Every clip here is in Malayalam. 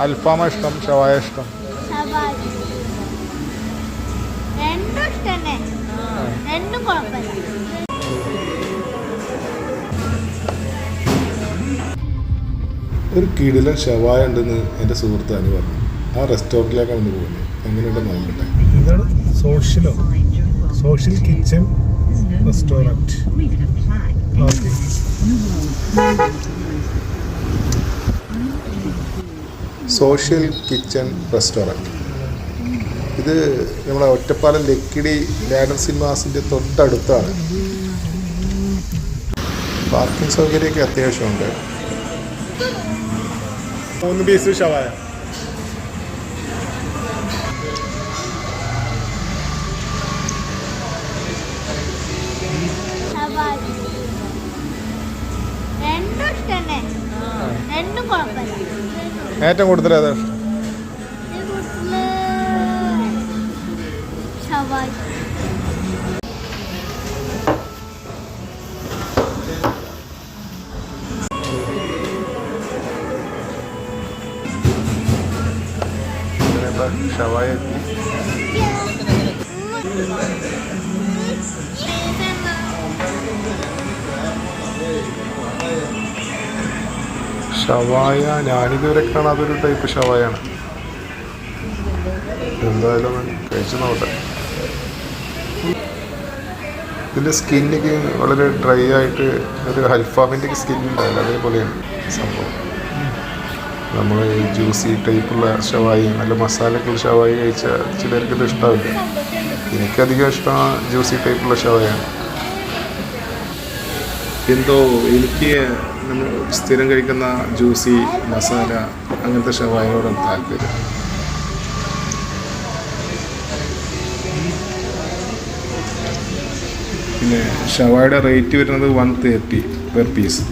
അൽഫാമ ഇഷ്ടം, ഷവായ ഇഷ്ടം? ഒരു കിടിലൻ ഷവായ ഉണ്ടെന്ന് എൻ്റെ സുഹൃത്ത് അനു പറഞ്ഞു. ആ റെസ്റ്റോറൻറ്റിലേക്കാണ് ഒന്ന് പോകുന്നത്. എങ്ങനെയുണ്ടെന്ന് നോക്കട്ടെ. ഇതാണ് social kitchen restaurant. Social kitchen restaurant. ഇത് നമ്മളെ ഒറ്റപ്പാലം ലക്കിടി ലാഡർ സിനിമാസിൻ്റെ തൊട്ടടുത്താണ്. പാർക്കിംഗ് സൗകര്യമൊക്കെ അത്യാവശ്യമുണ്ട്. 3 പീസ് ഷവായ. ഏറ്റവും കൂടുതൽ ഏതാ ഇഷ്ടം? ഷവായ ഷവായ ഞാനിതുവരെ കാണാത്തൊരു ടൈപ്പ് ഷവായാണ്. എന്തായാലും കഴിച്ചു നോട്ടെ. ഇതിൻ്റെ സ്കിന്നൊക്കെ വളരെ ഡ്രൈ ആയിട്ട് ഒരു അൽഫാമിൻ്റെ സ്കിൻ ഉണ്ടാവില്ല, അതേപോലെയാണ് സംഭവം. നമ്മൾ ഈ ജ്യൂസി ടൈപ്പുള്ള ഷവായി, നല്ല മസാലക്കുള്ള ഷവായി കഴിച്ചാൽ ചിലർക്ക് ഇത് ഇഷ്ടാവില്ല. എനിക്കധികം ഇഷ്ടം ജ്യൂസി ടൈപ്പുള്ള ഷവായാണ്. എന്തോ എനിക്ക് നമ്മൾ സ്ഥിരം കഴിക്കുന്ന ജ്യൂസി മസാല അങ്ങനത്തെ ഷവായോടും താല്പര്യം. പിന്നെ ഷവായുടെ റേറ്റ് വരുന്നത് 130 പെർ പീസ്.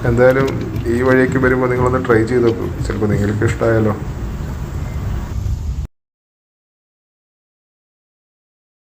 എന്തായാലും ഈ വഴിയൊക്കെ വരുമ്പോൾ നിങ്ങളൊന്ന് ട്രൈ ചെയ്ത് നോക്കും. ചിലപ്പോൾ നിങ്ങൾക്ക് ഇഷ്ടമായാലോ.